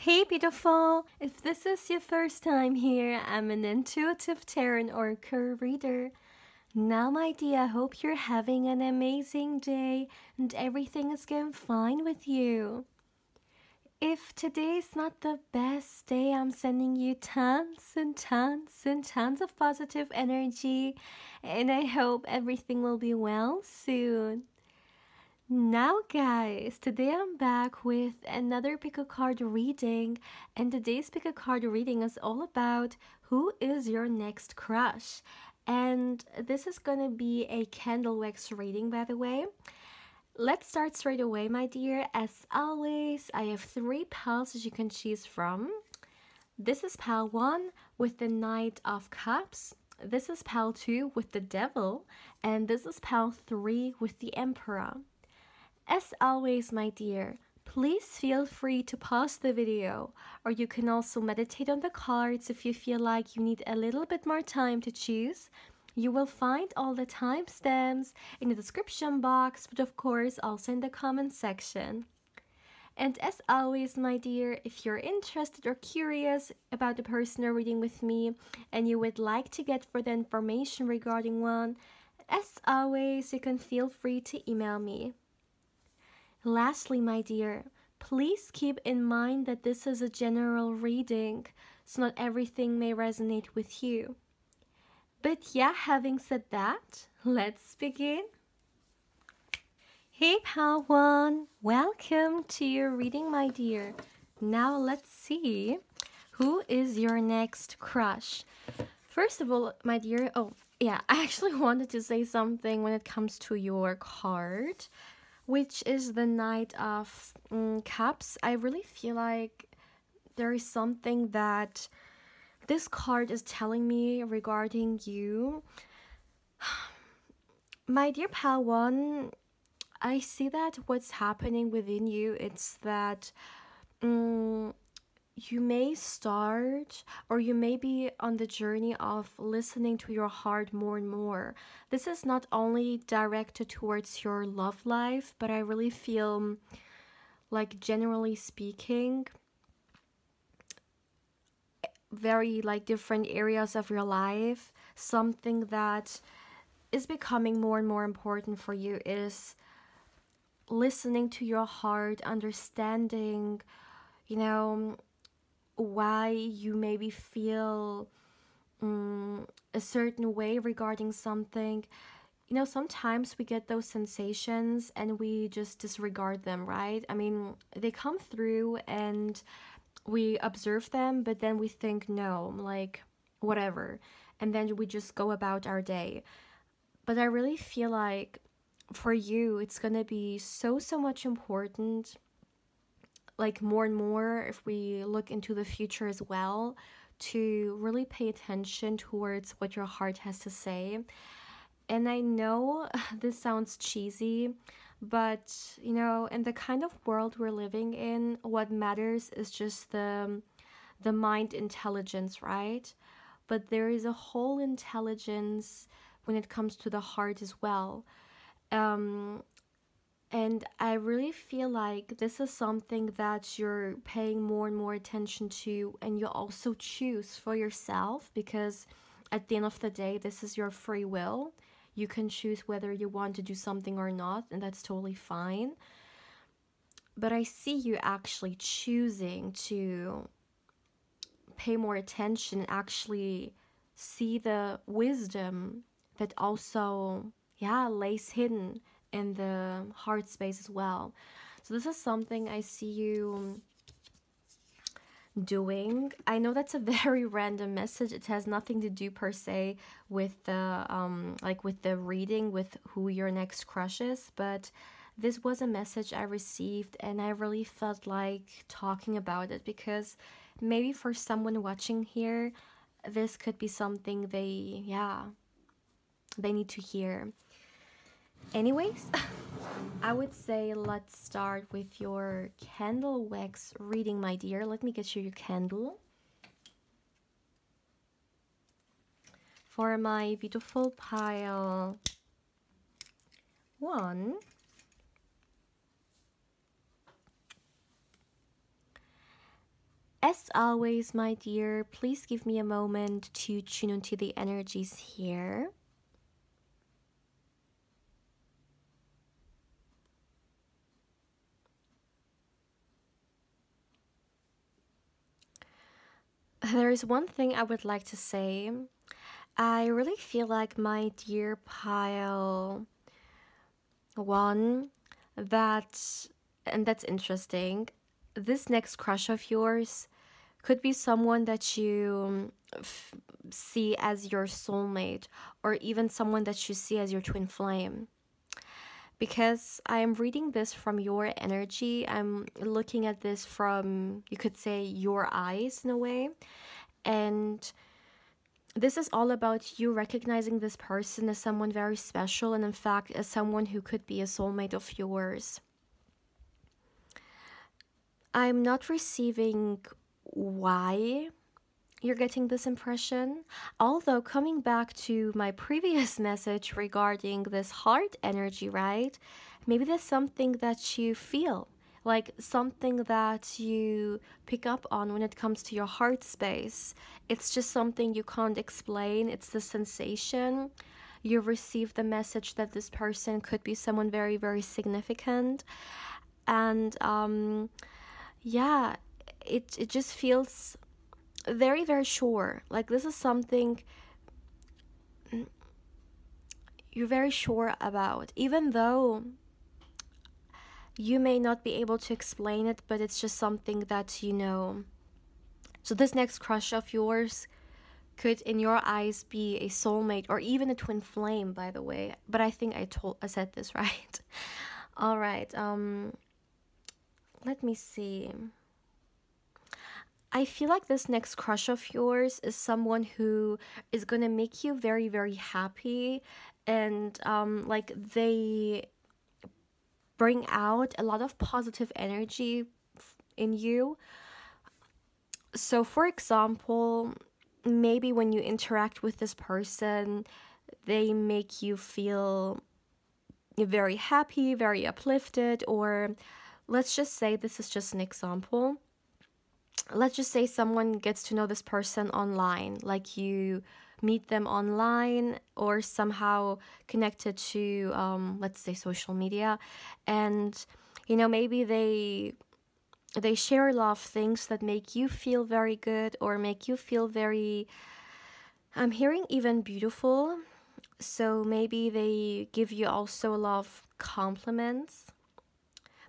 Hey beautiful! If this is your first time here, I'm an intuitive tarot oracle reader. Now my dear, I hope you're having an amazing day and everything is going fine with you. If today's not the best day, I'm sending you tons and tons and tons of positive energy, and I hope everything will be well soon. Now guys, today I'm back with another pickacard reading, and today's pickacard reading is all about who is your next crush. And this is gonna be a candle wax reading, by the way. Let's start straight away, my dear. As always, I have 3 piles that you can choose from. This is pile 1 with the Knight of Cups. This is pile 2 with the Devil, and this is pile 3 with the Emperor. As always, my dear, please feel free to pause the video, or you can also meditate on the cards if you feel like you need a little bit more time to choose. You will find all the timestamps in the description box, but of course also in the comment section. And as always, my dear, if you're interested or curious about the personal reading with me and you would like to get further information regarding one, as always, you can feel free to email me. Lastly, my dear, please keep in mind that this is a general reading, so not everything may resonate with you. But yeah, having said that, let's begin. Hey pal 1, welcome to your reading, my dear. Now let's see who is your next crush. First of all, my dear, oh yeah, I actually wanted to say something when it comes to your card, which is the Knight of Cups. I really feel like there is something that this card is telling me regarding you. My dear pal 1, I see that what's happening within you, it's that you may start or you may be on the journey of listening to your heart more and more. This is not only directed towards your love life, but I really feel like, generally speaking, very like different areas of your life, something that is becoming more and more important for you is listening to your heart, understanding, you know, why you maybe feel a certain way regarding something. You know, sometimes we get those sensations and we just disregard them, right? I mean, they come through and we observe them, but then we think, no, like, whatever. And then we just go about our day. But I really feel like for you, it's gonna be so much important, like more and more if we look into the future as well, to really pay attention towards what your heart has to say. And I know this sounds cheesy, but you know, in the kind of world we're living in, what matters is just the mind intelligence, right? But there is a whole intelligence when it comes to the heart as well. And I really feel like this is something that you're paying more and more attention to, and you also choose for yourself, because at the end of the day, this is your free will. You can choose whether you want to do something or not, and that's totally fine. But I see you actually choosing to pay more attention, actually see the wisdom that also, yeah, lays hidden in the heart space as well. So this is something I see you doing. I know that's a very random message. It has nothing to do per se with the like with the reading, with who your next crush is, but this was a message I received and I really felt like talking about it, because maybe for someone watching here, this could be something they need to hear. Anyways, I would say let's start with your candle wax reading, my dear. Let me get you your candle. For my beautiful pile 1, As always, my dear, please give me a moment to tune into the energies here. There is one thing I would like to say. I really feel like, my dear pile one, and that's interesting. This next crush of yours could be someone that you see as your soulmate, or even someone that you see as your twin flame. Because I am reading this from your energy, I'm looking at this from, you could say, your eyes in a way. And this is all about you recognizing this person as someone very special, and in fact, as someone who could be a soulmate of yours. I'm not receiving why you're getting this impression. Although, coming back to my previous message regarding this heart energy, right? Maybe there's something that you feel, like something that you pick up on when it comes to your heart space. It's just something you can't explain. It's the sensation. You receive the message that this person could be someone very, very significant. And yeah, it just feels very, very sure. Like this is something you're very sure about, even though you may not be able to explain it, but it's just something that you know. So this next crush of yours could, in your eyes, be a soulmate or even a twin flame, by the way. But I think I said this right. All right. Let me see. I feel like this next crush of yours is someone who is gonna make you very, very happy, and like they bring out a lot of positive energy in you. So, for example, maybe when you interact with this person, they make you feel very happy, very uplifted, or let's just say, this is just an example. Let's just say someone gets to know this person online, like you meet them online or somehow connected to, let's say, social media, and maybe they share a lot of things that make you feel very good or make you feel very, I'm hearing even beautiful. So maybe they give you also a lot of compliments,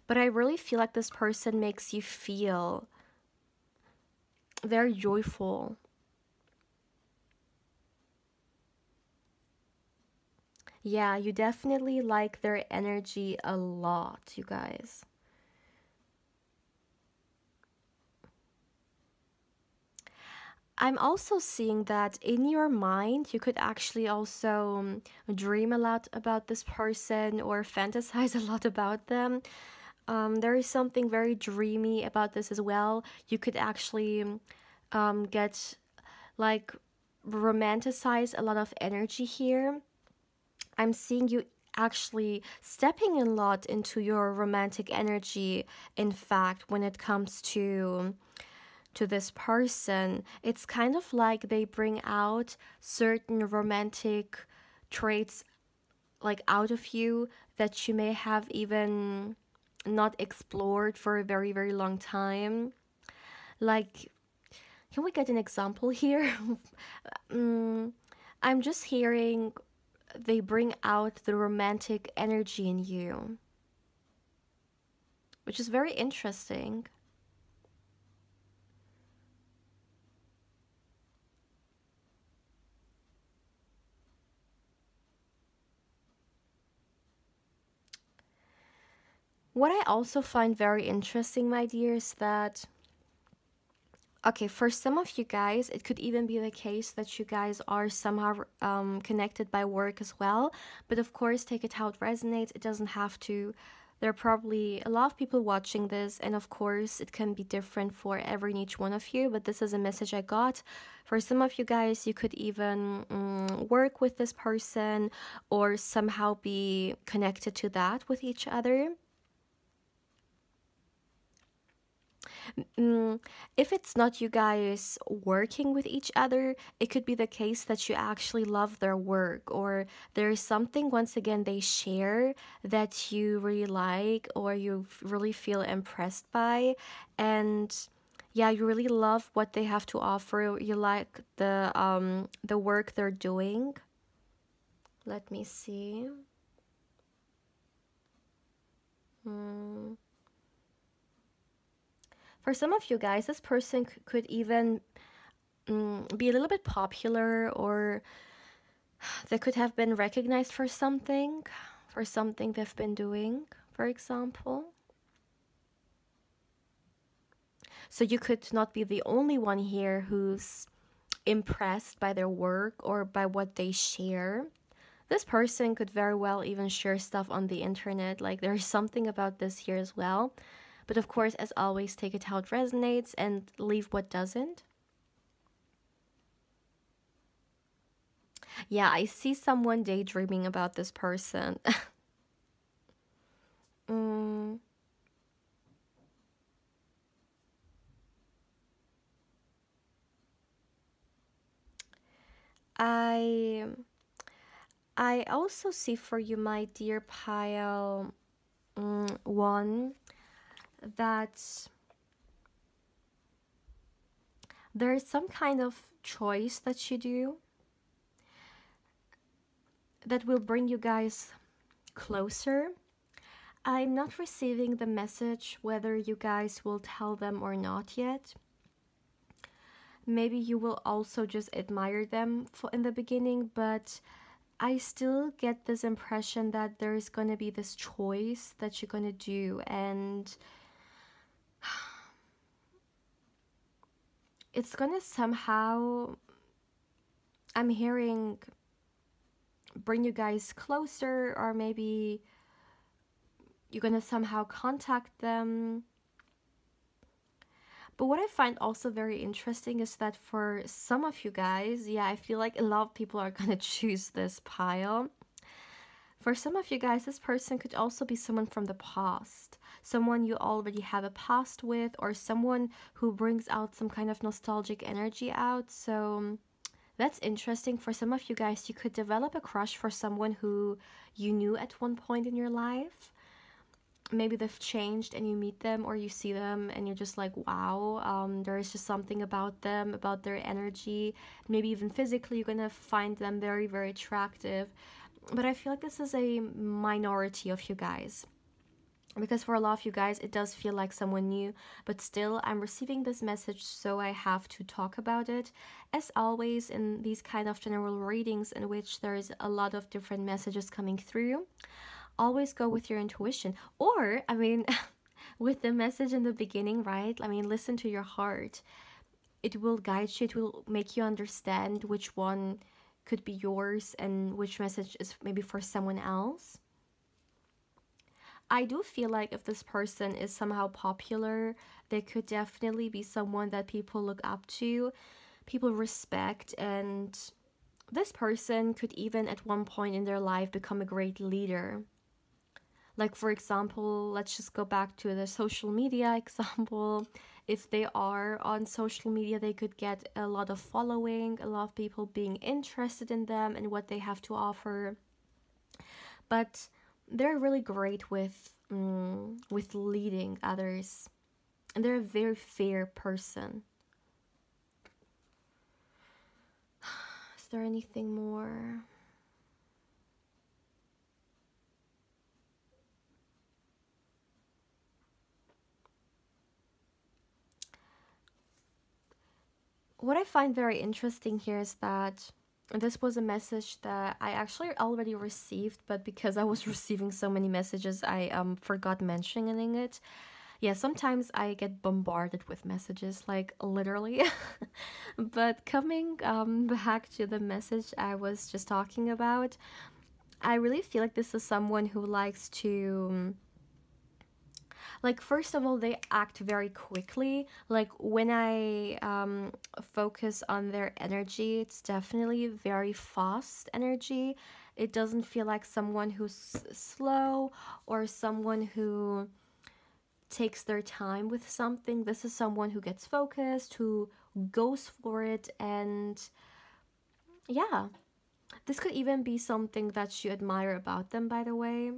but I really feel like this person makes you feel very joyful. Yeah, you definitely like their energy a lot, you guys. I'm also seeing that in your mind, you could actually also dream a lot about this person or fantasize a lot about them. There is something very dreamy about this as well. You could actually get like romanticize a lot of energy here. I'm seeing you actually stepping a lot into your romantic energy. In fact, when it comes to this person, it's kind of like they bring out certain romantic traits like out of you that you may have even not explored for a very, very long time. Like, can we get an example here? I'm just hearing they bring out the romantic energy in you, which is very interesting. What I also find very interesting, my dear, is that, okay, for some of you guys, it could even be the case that you guys are somehow connected by work as well. But of course, take it how it resonates. It doesn't have to. There are probably a lot of people watching this, and of course, it can be different for every and each one of you. But this is a message I got. For some of you guys, you could even work with this person or somehow be connected to that with each other. If it's not you guys working with each other, it could be the case that you actually love their work, or there's something, once again, they share that you really like, or you really feel impressed by. And yeah, you really love what they have to offer. You like the work they're doing. Let me see. Hmm. For some of you guys, this person could even be a little bit popular, or they could have been recognized for something they've been doing, for example. So you could not be the only one here who's impressed by their work or by what they share. This person could very well even share stuff on the internet. Like, there's something about this here as well. But of course, as always, take it how it resonates and leave what doesn't. Yeah, I see someone daydreaming about this person. mm, I I also see for you, my dear pile, one, that there is some kind of choice that you do that will bring you guys closer. I'm not receiving the message whether you guys will tell them or not yet. Maybe you will also just admire them in the beginning, but I still get this impression that there's gonna be this choice that you're gonna do, and it's gonna somehow, I'm hearing, bring you guys closer, or maybe you're gonna somehow contact them. But what I find also very interesting is that for some of you guys, yeah, I feel like a lot of people are gonna choose this pile. For some of you guys, this person could also be someone from the past, someone you already have a past with, or someone who brings out some kind of nostalgic energy out. So that's interesting. For some of you guys, you could develop a crush for someone who you knew at one point in your life. Maybe they've changed and you meet them or you see them and you're just like, wow, there is just something about them, about their energy. Maybe even physically, you're gonna find them very, very attractive. But I feel like this is a minority of you guys, because for a lot of you guys it does feel like someone new, but still I'm receiving this message, so I have to talk about it. As always in these kind of general readings in which there's a lot of different messages coming through, always go with your intuition, or I mean with the message in the beginning, right? I mean, listen to your heart. It will guide you, it will make you understand which one could be yours and which message is maybe for someone else. I do feel like if this person is somehow popular, they could definitely be someone that people look up to, people respect, and this person could even at one point in their life become a great leader. Like, for example, let's just go back to the social media example. If they are on social media, they could get a lot of following, a lot of people being interested in them and what they have to offer. But they're really great with leading others, and they're a very fair person. Is there anything more? What I find very interesting here is that this was a message that I actually already received, but because I was receiving so many messages, I forgot mentioning it. Yeah, sometimes I get bombarded with messages, like literally. But coming back to the message I was just talking about, I really feel like this is someone who likes to, like, first of all, they act very quickly. Like, when I focus on their energy, it's definitely very fast energy. It doesn't feel like someone who's slow or someone who takes their time with something. This is someone who gets focused, who goes for it, and yeah, this could even be something that you admire about them, by the way.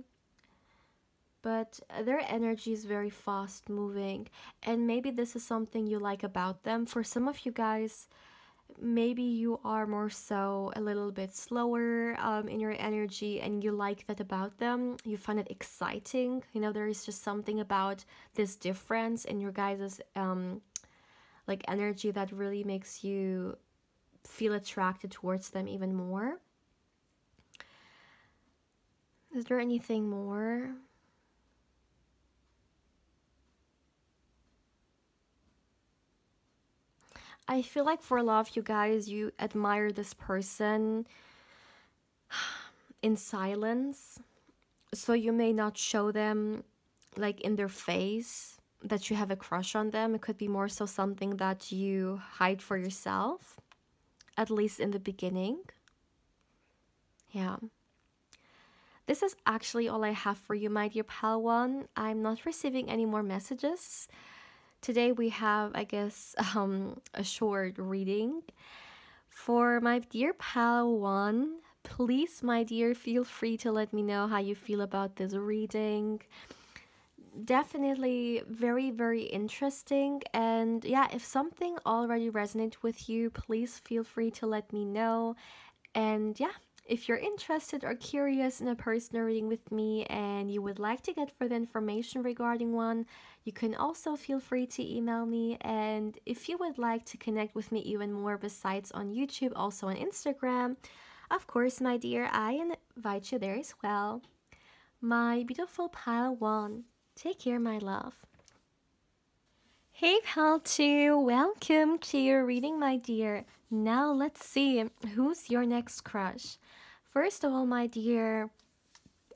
But their energy is very fast moving, and maybe this is something you like about them. For some of you guys, maybe you are more so a little bit slower in your energy, and you like that about them. You find it exciting. You know, there is just something about this difference in your guys' like energy that really makes you feel attracted towards them even more. Is there anything more? I feel like for a lot of you guys, you admire this person in silence. So you may not show them like in their face that you have a crush on them. It could be more so something that you hide for yourself, at least in the beginning. Yeah. This is actually all I have for you, my dear pal one. I'm not receiving any more messages. Today we have, I guess, a short reading. For my dear pal one, please, my dear, feel free to let me know how you feel about this reading. Definitely very, very interesting. And yeah, if something already resonates with you, please feel free to let me know. And yeah, if you're interested or curious in a personal reading with me and you would like to get further information regarding one, you can also feel free to email me. And if you would like to connect with me even more besides on YouTube, also on Instagram, of course, my dear, I invite you there as well. My beautiful pile one, take care, my love. Hey pal 2, welcome to your reading, my dear. Now let's see who's your next crush. First of all, my dear,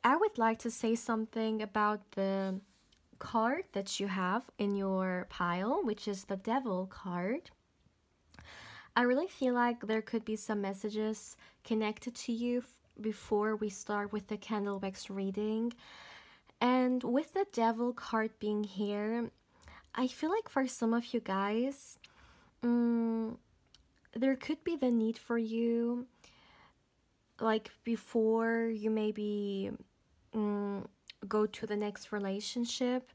I would like to say something about the card that you have in your pile, which is the Devil card. I really feel like there could be some messages connected to you before we start with the candle wax reading. And with the Devil card being here, I feel like for some of you guys, there could be the need for you, like before you maybe go to the next relationship,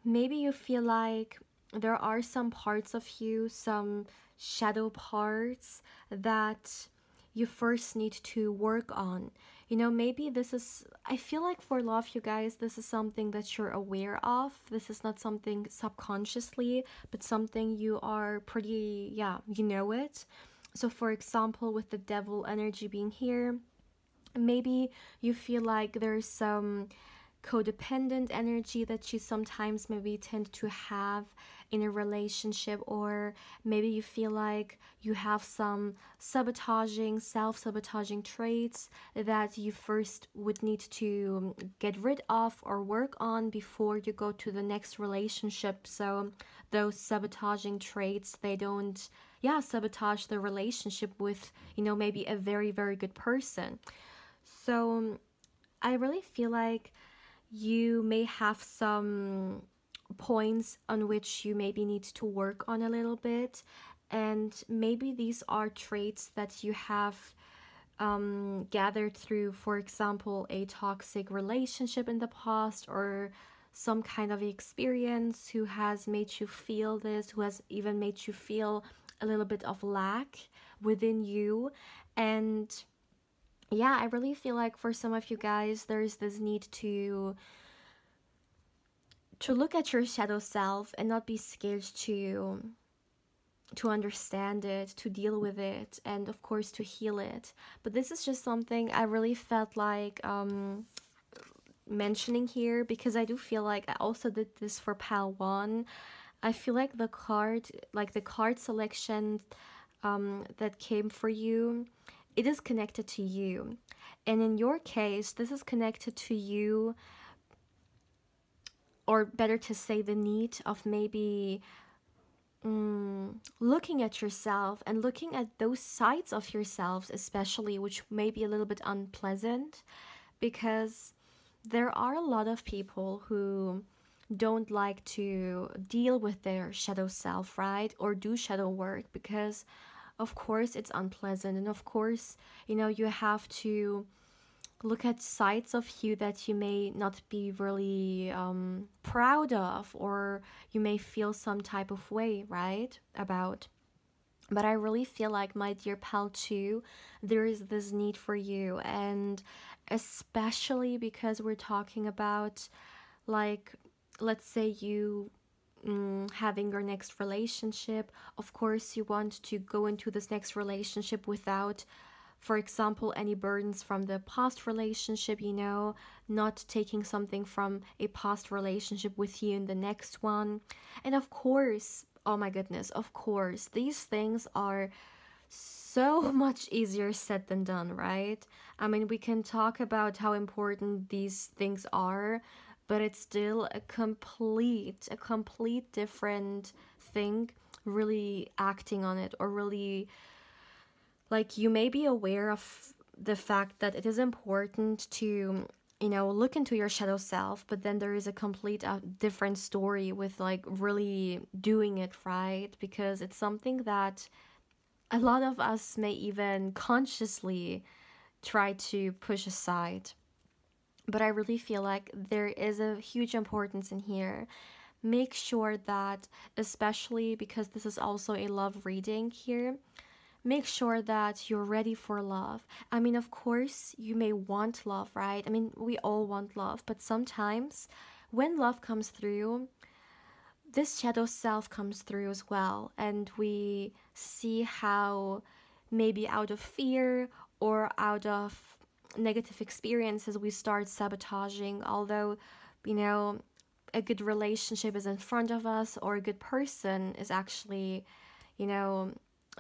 maybe you feel like there are some parts of you, some shadow parts that you first need to work on. You know, maybe this is, I feel like for a lot of you guys, this is something that you're aware of. This is not something subconsciously, but something you are pretty, yeah, you know it. So for example, with the Devil energy being here, maybe you feel like there's some codependent energy that you sometimes maybe tend to have in a relationship, or maybe you feel like you have some self-sabotaging traits that you first would need to get rid of or work on before you go to the next relationship. So those sabotaging traits, they don't, yeah, sabotage the relationship with, you know, maybe a very, very good person. So I really feel like you may have some points on which you maybe need to work on a little bit, and maybe these are traits that you have gathered through, for example, a toxic relationship in the past, or some kind of experience who has made you feel this, who has even made you feel a little bit of lack within you. And yeah, I really feel like for some of you guys, there's this need to look at your shadow self and not be scared to understand it, to deal with it, and of course to heal it. But this is just something I really felt like mentioning here, because I do feel like I also did this for pal 1. I feel like the card selection that came for you, it is connected to you. And in your case, this is connected to you, or better to say, the need of maybe looking at yourself and looking at those sides of yourselves, especially, which may be a little bit unpleasant, because there are a lot of people who don't like to deal with their shadow self, right? Or do shadow work, because of course it's unpleasant, and of course, you know, you have to look at sides of you that you may not be really proud of, or you may feel some type of way, right, about. But I really feel like, my dear pal, too, there is this need for you, and especially because we're talking about, like, let's say you having your next relationship. Of course, you want to go into this next relationship without, for example, any burdens from the past relationship, you know, not taking something from a past relationship with you in the next one. And of course, oh my goodness, of course, these things are so much easier said than done, right? I mean, we can talk about how important these things are, but it's still a complete different thing, really acting on it, or really, like, you may be aware of the fact that it is important to, you know, look into your shadow self, but then there is a complete different story with, like, really doing it, right? Because it's something that a lot of us may even consciously try to push aside. But I really feel like there is a huge importance in here. Make sure that, especially because this is also a love reading here, make sure that you're ready for love. I mean, of course, you may want love, right? I mean, we all want love, but sometimes when love comes through, this shadow self comes through as well, and we see how, maybe out of fear or out of negative experiences, we start sabotaging. Although, you know, a good relationship is in front of us, or a good person is actually, you know,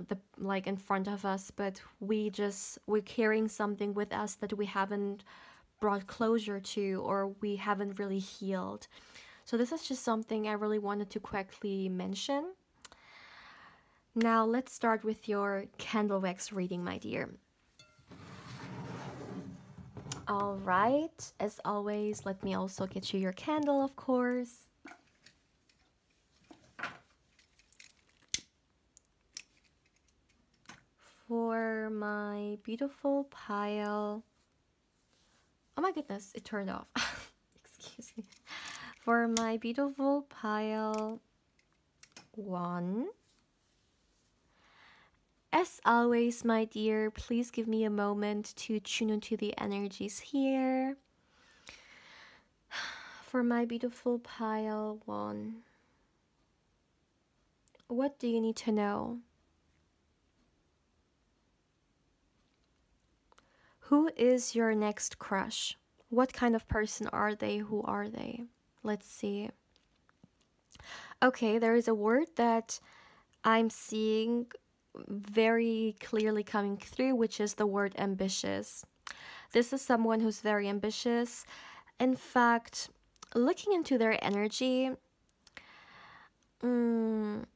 the, like, in front of us, but we're carrying something with us that we haven't brought closure to, or we haven't really healed. So this is just something I really wanted to quickly mention. Now let's start with your candle wax reading, my dear. All right, as always, let me also get you your candle, of course. For my beautiful pile, oh my goodness, it turned off. Excuse me. For my beautiful pile 1, as always, my dear, please give me a moment to tune into the energies here. For my beautiful pile 1, what do you need to know? Who is your next crush? What kind of person are they? Who are they? Let's see. Okay, there is a word that I'm seeing very clearly coming through, which is the word ambitious. This is someone who's very ambitious. In fact, looking into their energy, I'm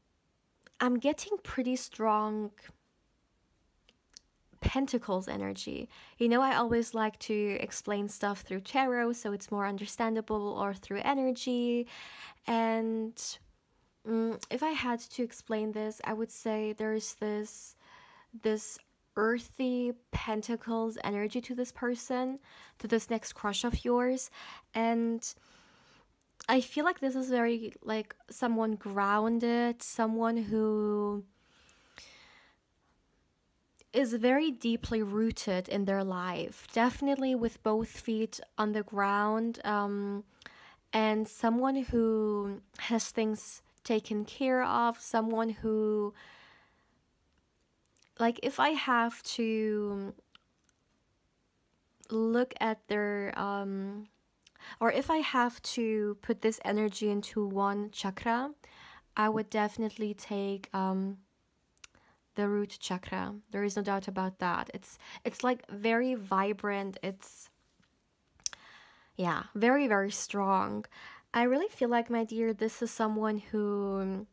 getting pretty strong Pentacles energy. You know, I always like to explain stuff through tarot so it's more understandable, or through energy. And if I had to explain this, I would say there's this earthy Pentacles energy to this person, to this next crush of yours. And I feel like this is very, like, someone grounded, someone who is very deeply rooted in their life, definitely with both feet on the ground, and someone who has things taken care of, someone who, like, if I have to look at their, or if I have to put this energy into one chakra, I would definitely take the root chakra. There is no doubt about that. It's like very vibrant. It's, yeah, very, very strong. I really feel like, my dear, this is someone who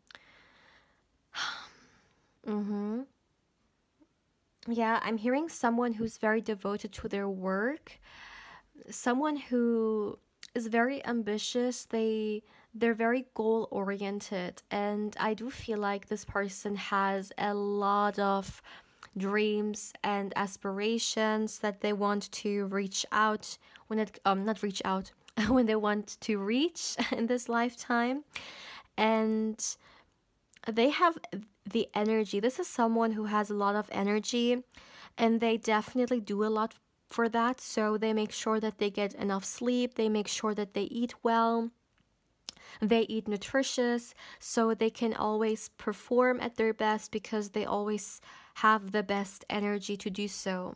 yeah, I'm hearing someone who's very devoted to their work, someone who is very ambitious. they're very goal oriented, and I do feel like this person has a lot of dreams and aspirations that they want to reach out when it not reach out when they want to reach in this lifetime. And they have the energy. This is someone who has a lot of energy, and they definitely do a lot for that. So they make sure that they get enough sleep, they make sure that they eat well, they eat nutritious, so they can always perform at their best because they always have the best energy to do so.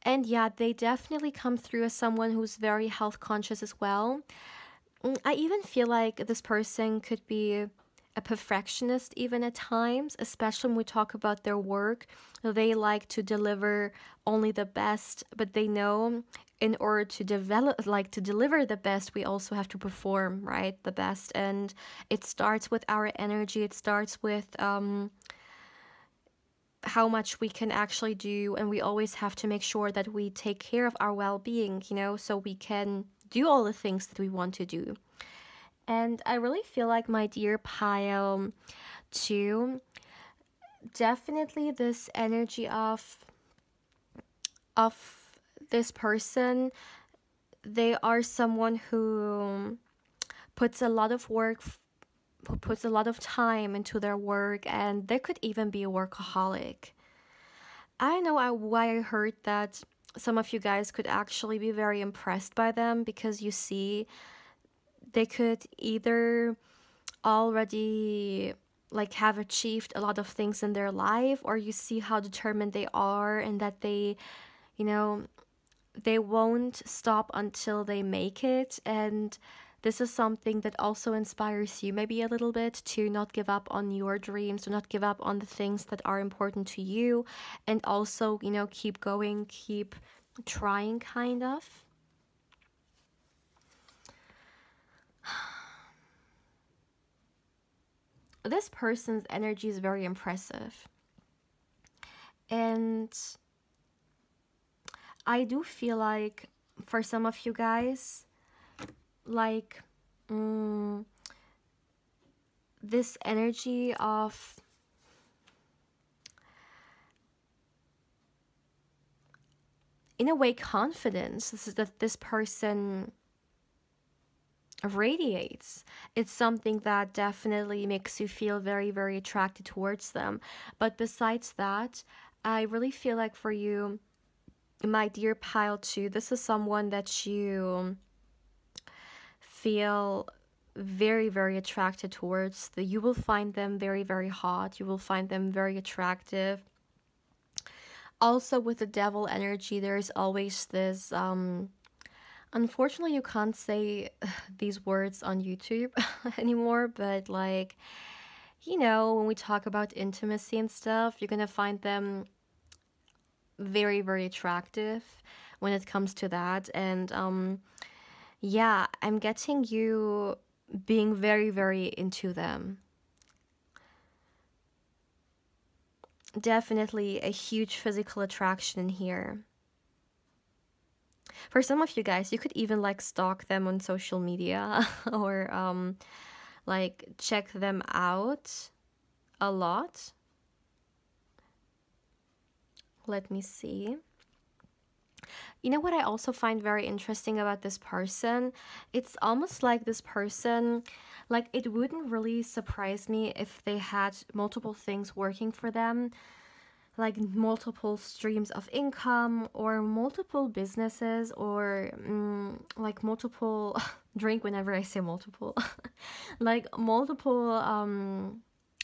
And yeah, they definitely come through as someone who's very health conscious as well. I even feel like this person could be a perfectionist even at times, especially when we talk about their work. They like to deliver only the best, but they know in order to deliver the best, we also have to perform, right, the best. And it starts with our energy. It starts with how much we can actually do, and we always have to make sure that we take care of our well-being, so we can do all the things that we want to do. And I really feel like, my dear pile 2, definitely this energy of this person, they are someone who puts a lot of work, who puts a lot of time into their work, and they could even be a workaholic. I know why I heard that some of you guys could actually be very impressed by them, because you see, they could either already have achieved a lot of things in their life, or you see how determined they are, and that they they won't stop until they make it. And this is something that also inspires you maybe a little bit to not give up on your dreams, to not give up on the things that are important to you, and also, keep going, keep trying, kind of. This person's energy is very impressive. And I do feel like, for some of you guys, this energy of in a way confidence, this is that this person radiates. It's something that definitely makes you feel very, very attracted towards them. But besides that, I really feel like, for you, my dear pile 2, this is someone that you feel very, very attracted towards. You will find them very, very hot. You will find them very attractive. Also, with the devil energy, there's always this unfortunately, you can't say these words on YouTube anymore, but when we talk about intimacy and stuff, you're gonna find them very, very attractive when it comes to that. And yeah, I'm getting you being very, very into them. Definitely a huge physical attraction here. For some of you guys, you could even stalk them on social media or check them out a lot. Let me see. You know what I also find very interesting about this person? It's almost like this person, it wouldn't really surprise me if they had multiple things working for them, multiple streams of income, or multiple businesses, or multiple drink whenever I say multiple multiple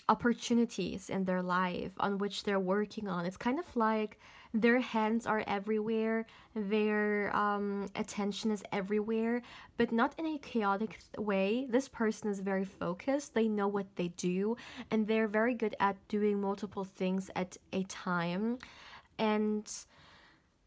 opportunities in their life on which they're working on. It's kind of like their hands are everywhere, their attention is everywhere, but not in a chaotic way. This person is very focused, they know what they do, and they're very good at doing multiple things at a time. And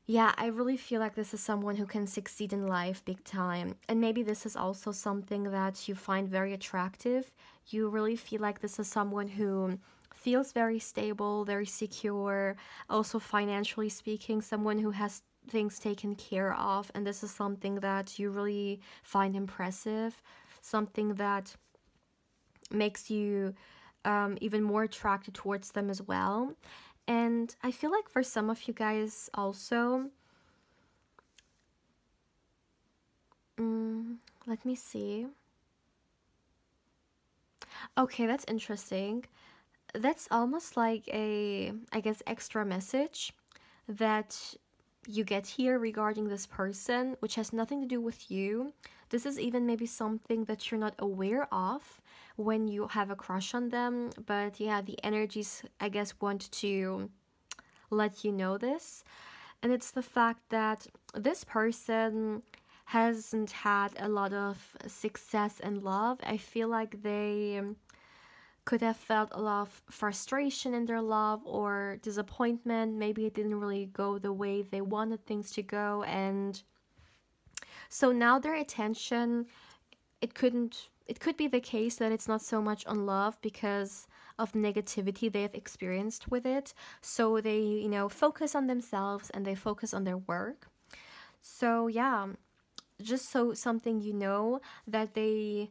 yeah, I really feel like this is someone who can succeed in life big time. And maybe this is also something that you find very attractive. You really feel like this is someone who feels very stable, very secure, also financially speaking, someone who has things taken care of. And this is something that you really find impressive. something that makes you even more attracted towards them as well. And I feel like for some of you guys also, let me see. Okay, that's interesting. That's almost like a, I guess, extra message that you get here regarding this person, which has nothing to do with you. This is even maybe something that you're not aware of when you have a crush on them. But yeah, the energies, I guess, want to let you know this. And it's the fact that this person hasn't had a lot of success in love. I feel like they could have felt a lot of frustration in their love or disappointment. Maybe it didn't really go the way they wanted things to go. And so now their attention, it could be the case that it's not so much on love because of negativity they have experienced with it. So they, focus on themselves and they focus on their work. So yeah, just so something that they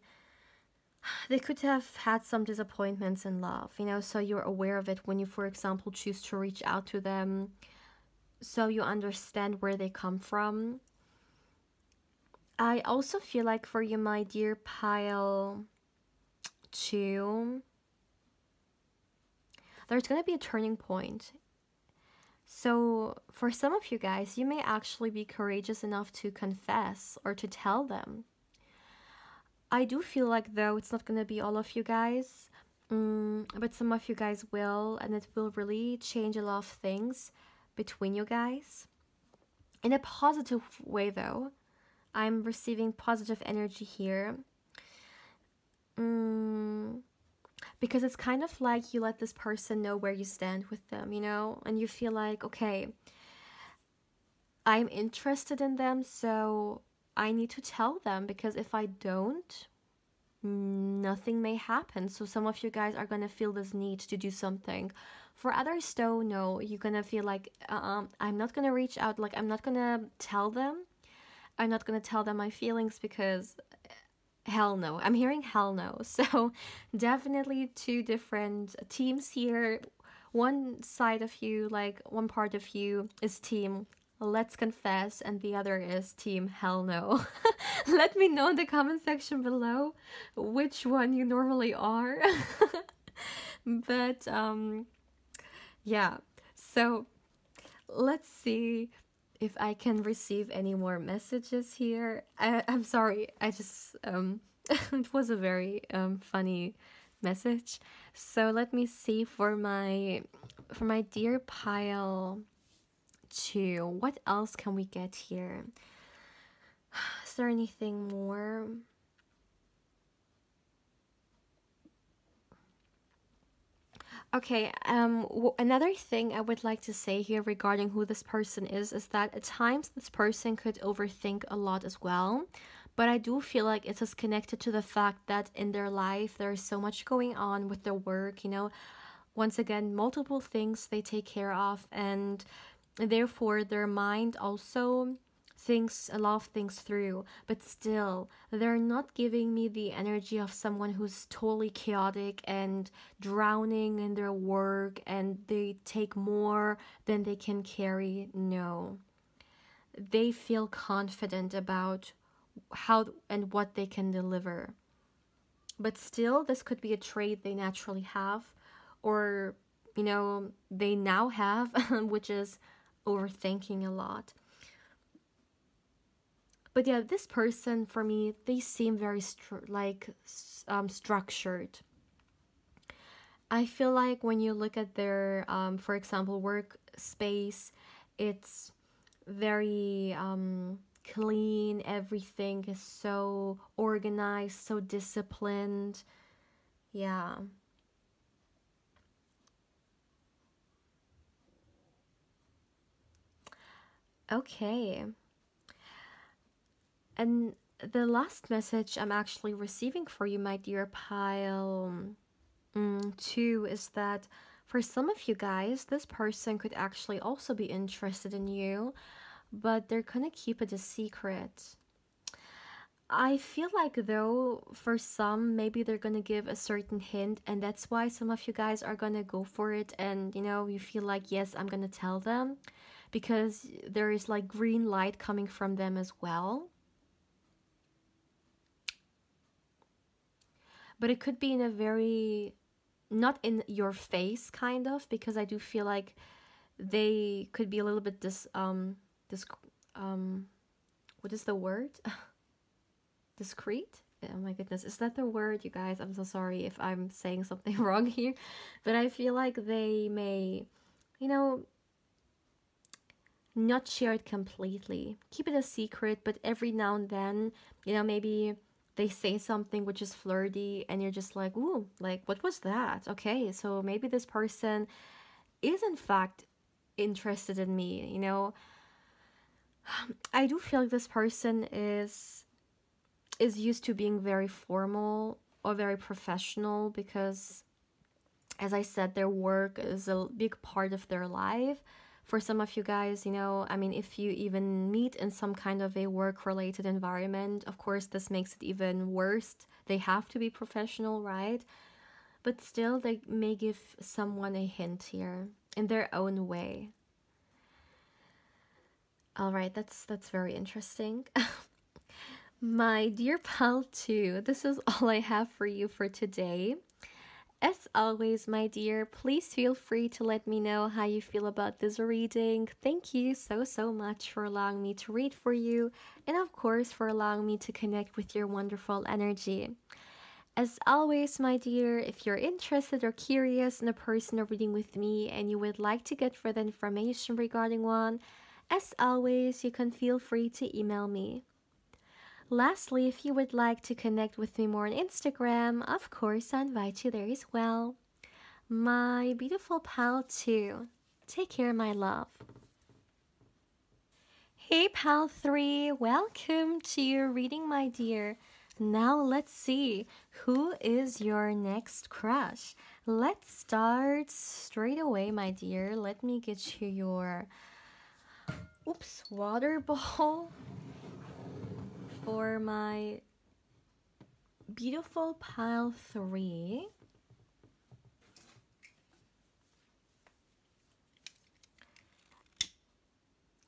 could have had some disappointments in love, so you're aware of it when you, for example, choose to reach out to them, so you understand where they come from. I also feel like for you, my dear pile 2, there's going to be a turning point. So for some of you guys, you may actually be courageous enough to confess or to tell them. I do feel like, though, it's not going to be all of you guys, but some of you guys will, and it will really change a lot of things between you guys. In a positive way, though. I'm receiving positive energy here. Because it's kind of like you let this person know where you stand with them, and you feel like, okay, I'm interested in them, so I need to tell them, because if I don't, nothing may happen. So some of you guys are gonna feel this need to do something. For others, though, no, you're gonna feel like, I'm not gonna reach out, like I'm not gonna tell them. I'm not gonna tell them my feelings because hell no. I'm hearing hell no. So definitely two different teams here. One side of you, like one part of you is team let's confess, and the other is team hell no. Let me know in the comment section below which one you normally are. But yeah, so let's see if I can receive any more messages here. I'm sorry, I just it was a very funny message. So let me see for my dear pile 2, what else can we get here? Is there anything more? Okay, another thing I would like to say here regarding who this person is that at times this person could overthink a lot as well. But I do feel like it is connected to the fact that in their life there is so much going on with their work, once again, multiple things they take care of, and therefore their mind also thinks a lot of things through. But still, they're not giving me the energy of someone who's totally chaotic and drowning in their work and they take more than they can carry. No, they feel confident about how and what they can deliver. But still, this could be a trait they naturally have, or they now have, which is overthinking a lot. But yeah, this person, for me, they seem very structured. I feel like when you look at their, for example, workspace, it's very clean. Everything is so organized, so disciplined. Yeah. Okay. And the last message I'm actually receiving for you, my dear pile 2, is that for some of you guys, this person could actually also be interested in you, but they're gonna keep it a secret. I feel like though for some maybe they're gonna give a certain hint, and that's why some of you guys are gonna go for it, and you know, you feel like, yes, I'm gonna tell them, because there is like green light coming from them as well. But it could be in a very not in your face kind of, because I do feel like they could be a little bit this what is the word? Discreet? Oh my goodness, is that the word, you guys? I'm so sorry if I'm saying something wrong here, but I feel like they may, you know, not share it completely. Keep it a secret, but every now and then, you know, maybe they say something which is flirty and you're just like, ooh, like, what was that? Okay, so maybe this person is in fact interested in me, you know. I do feel like this person is used to being very formal or very professional, because as I said, their work is a big part of their life. For some of you guys, you know, I mean, if you even meet in some kind of a work related environment, of course, this makes it even worse. They have to be professional, right? But still, they may give someone a hint here in their own way. All right, that's very interesting. My dear pal, too, this is all I have for you for today. As always, my dear, please feel free to let me know how you feel about this reading. Thank you so much for allowing me to read for you, and of course for allowing me to connect with your wonderful energy. As always, my dear, if you're interested or curious in a personal reading with me and you would like to get further information regarding one, as always, you can feel free to email me. Lastly, if you would like to connect with me more on Instagram, of course, I invite you there as well. My beautiful pal, too. Take care, my love. Hey, pal 3, welcome to your reading, my dear. Now let's see, who is your next crush? Let's start straight away, my dear. Let me get you your water bowl for my beautiful pile 3.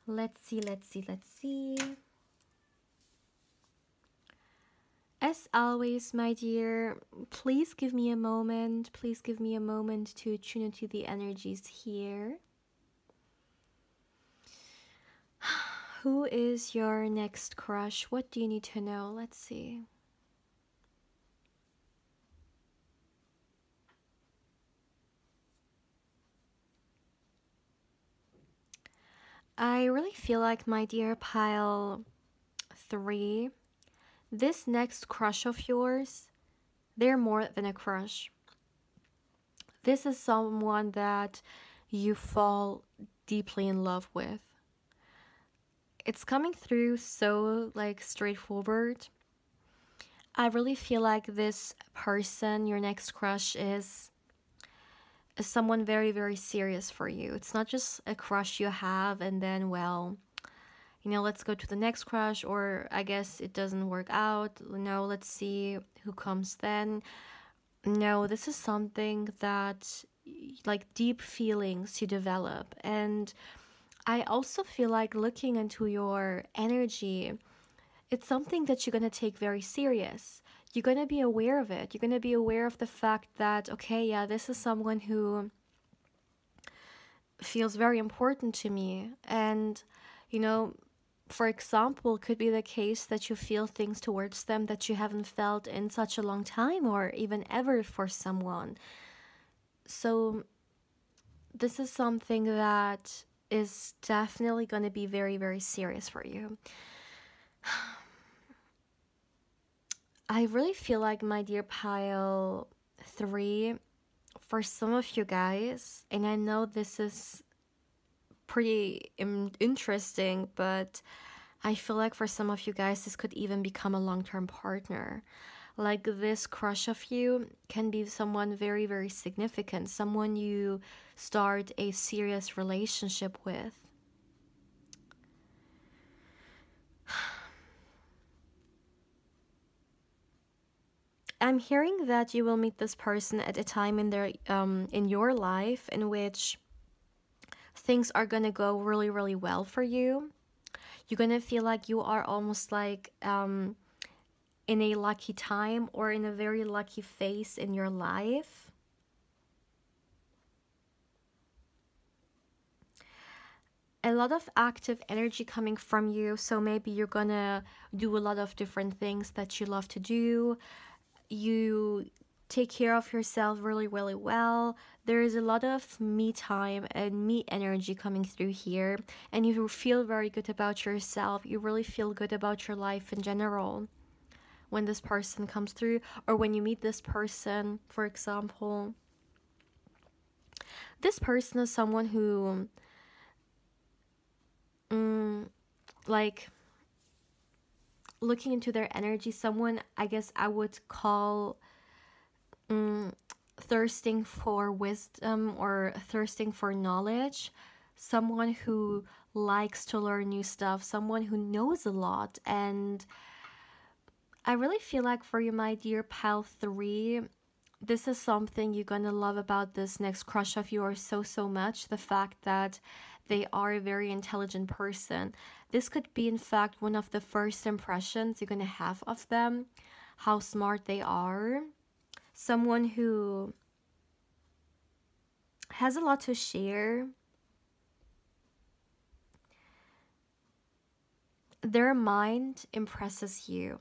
Let's see. As always, my dear, please give me a moment. Please give me a moment to tune into the energies here. Who is your next crush? What do you need to know? Let's see. I really feel like, my dear pile 3, this next crush of yours, they're more than a crush. This is someone that you fall deeply in love with. It's coming through so like straightforward. I really feel like this person, your next crush, is someone very serious for you. It's not just a crush you have and then, well, you know, let's go to the next crush, or I guess it doesn't work out. No, let's see who comes then. No, this is something that, like, deep feelings you develop. And I also feel like, looking into your energy, it's something that you're going to take very serious. You're going to be aware of it. You're going to be aware of the fact that, okay, yeah, this is someone who feels very important to me. And, you know, for example, it could be the case that you feel things towards them that you haven't felt in such a long time, or even ever, for someone. So this is something that is definitely going to be very serious for you. I really feel like, my dear pile 3, for some of you guys, and I know this is pretty interesting, but I feel like for some of you guys, this could even become a long-term partner. Like, this crush of you can be someone very significant, someone you start a serious relationship with. I'm hearing that you will meet this person at a time in their in your life in which things are gonna go really, really well for you. You're gonna feel like you are almost like in a lucky time or in a very lucky phase in your life. A lot of active energy coming from you, so maybe you're gonna do a lot of different things that you love to do. You take care of yourself really, really well. There is a lot of me time and me energy coming through here, and you feel very good about yourself. You really feel good about your life in general when this person comes through, or when you meet this person. For example, this person is someone who like, looking into their energy, someone I guess I would call thirsting for wisdom or thirsting for knowledge, someone who likes to learn new stuff, someone who knows a lot. And I really feel like for you, my dear pile 3, this is something you're gonna love about this next crush of yours so much, the fact that they are a very intelligent person. This could be in fact one of the first impressions you're gonna have of them, how smart they are. Someone who has a lot to share. Their mind impresses you.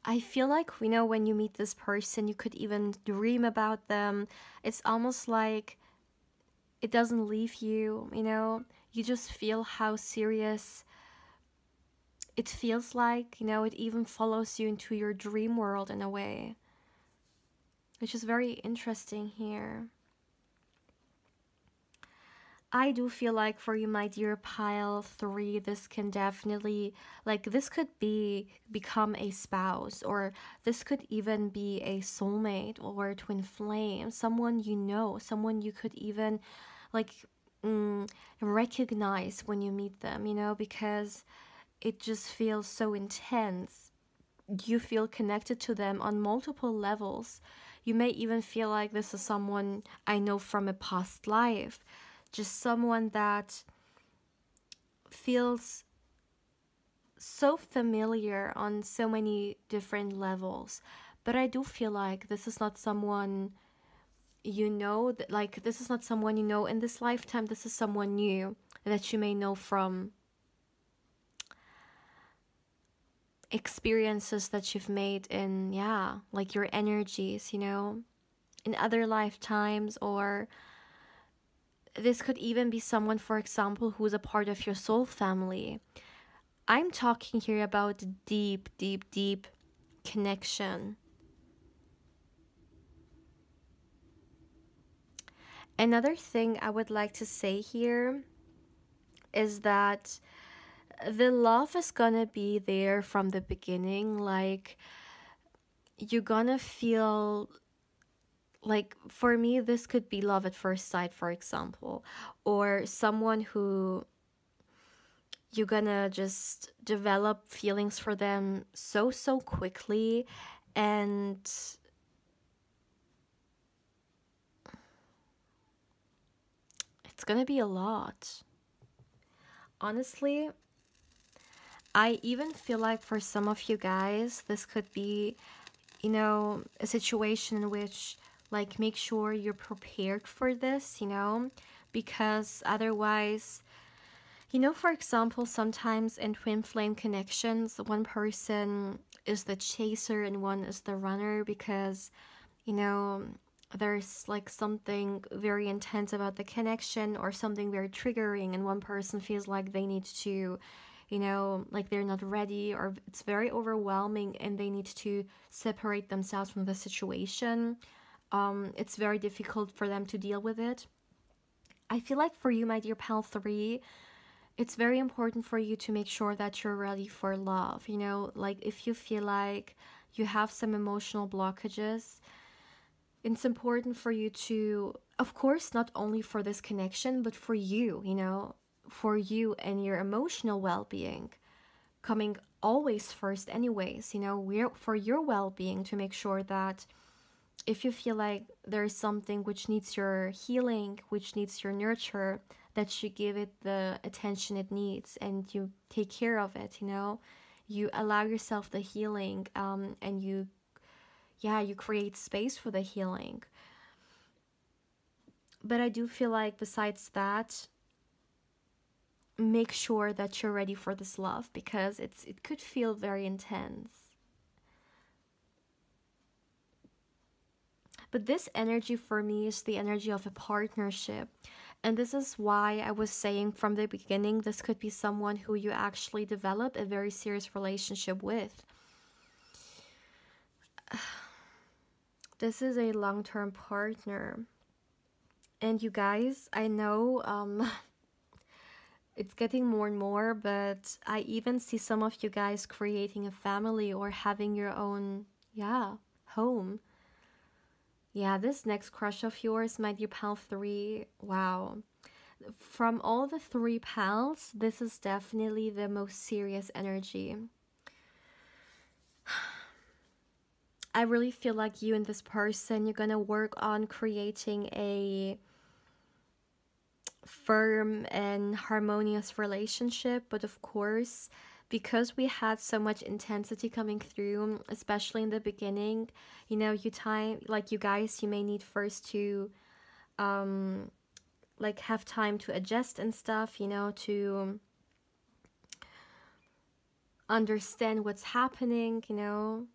I feel like, when you meet this person, you could even dream about them. It's almost like it doesn't leave you, You just feel how serious it feels like, it even follows you into your dream world in a way, which is very interesting here. I do feel like for you, my dear pile 3, this can definitely, like, this could become a spouse, or this could even be a soulmate or twin flame, someone someone you could even, like, recognize when you meet them, because it just feels so intense. You feel connected to them on multiple levels. You may even feel like this is someone I know from a past life. Just someone that feels so familiar on so many different levels. But I do feel like this is not someone like, this is not someone in this lifetime. This is someone new that you may know from experiences that you've made in, like, your energies, in other lifetimes. Or this could even be someone, for example, who's a part of your soul family. I'm talking here about deep, deep, deep connection. Another thing I would like to say here is that the love is gonna be there from the beginning. Like, you're gonna feel like, for me, this could be love at first sight, for example, or someone who you're gonna just develop feelings for them so quickly. And it's gonna be a lot. Honestly, I even feel like for some of you guys, this could be, a situation in which, like, make sure you're prepared for this, because otherwise, for example, sometimes in twin flame connections, one person is the chaser and one is the runner, because, there's like something very intense about the connection or something very triggering, and one person feels like they need to, like, they're not ready, or it's very overwhelming and they need to separate themselves from the situation. It's very difficult for them to deal with it. I feel like for you, my dear pal 3, it's very important for you to make sure that you're ready for love. Like, if you feel like you have some emotional blockages, it's important for you to, of course, not only for this connection, but for you, you know, for you and your emotional well-being, coming always first anyways, you know, we're for your well-being, to make sure that if you feel like there's something which needs your healing, which needs your nurture, that you give it the attention it needs and you take care of it, you know, you allow yourself the healing, and you, yeah, you create space for the healing. But I do feel like besides that, make sure that you're ready for this love, because it could feel very intense. But this energy for me is the energy of a partnership. And this is why I was saying from the beginning, this could be someone who you actually develop a very serious relationship with. This is a long-term partner. And you guys, I know it's getting more and more, but I even see some of you guys creating a family or having your own, yeah, home. Yeah, this next crush of yours, my dear pal 3, wow. From all the 3 pals, this is definitely the most serious energy. I really feel like you and this person, you're gonna work on creating a firm and harmonious relationship. But of course, because we had so much intensity coming through, especially in the beginning, you know, you guys, you may need first to like have time to adjust and stuff, you know, to understand what's happening, you know.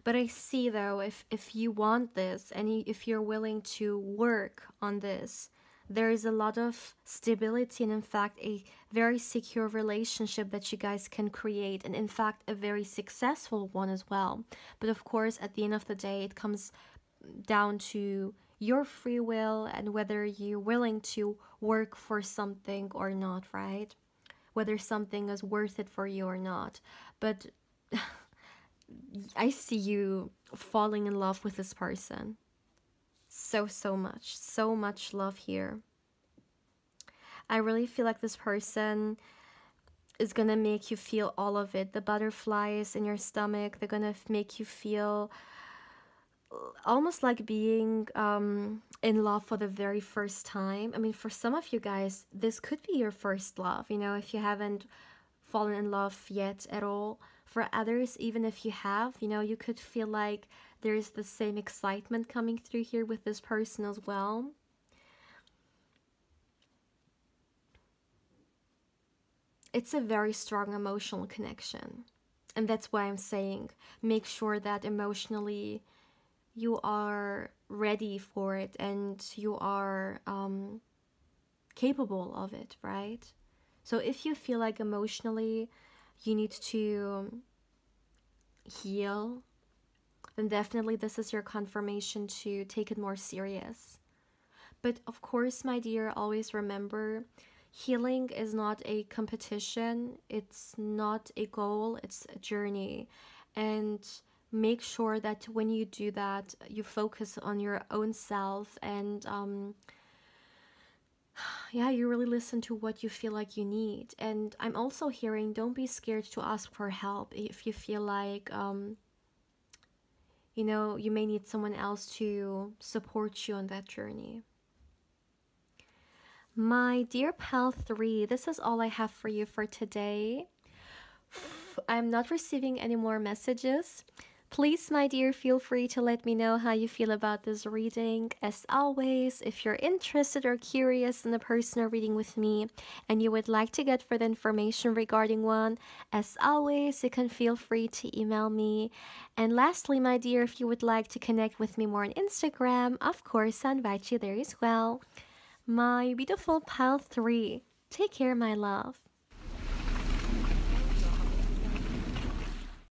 But I see though, if you want this and if you're willing to work on this, there is a lot of stability and in fact a very secure relationship that you guys can create, and in fact a very successful one as well. But of course, at the end of the day, it comes down to your free will and whether you're willing to work for something or not, right? Whether something is worth it for you or not. But I see you falling in love with this person. So much love here. I really feel like this person is gonna make you feel all of it. The butterflies in your stomach, they're gonna make you feel almost like being in love for the very first time. I mean, for some of you guys, this could be your first love, you know, if you haven't fallen in love yet at all. For others, even if you have, you know, you could feel like there's the same excitement coming through here with this person as well. It's a very strong emotional connection. And that's why I'm saying make sure that emotionally you are ready for it and you are capable of it, right? So if you feel like emotionally you need to heal, then definitely this is your confirmation to take it more serious. But of course, my dear, always remember, healing is not a competition, it's not a goal, it's a journey. And make sure that when you do that, you focus on your own self and yeah, you really listen to what you feel like you need. And I'm also hearing, don't be scared to ask for help if you feel like you know, you may need someone else to support you on that journey. My dear pal 3, this is all I have for you for today. I'm not receiving any more messages. Please, my dear, feel free to let me know how you feel about this reading. As always, if you're interested or curious in a personal reading with me and you would like to get further information regarding one, as always, you can feel free to email me. And lastly, my dear, if you would like to connect with me more on Instagram, of course, I invite you there as well. My beautiful pal 3, take care, my love.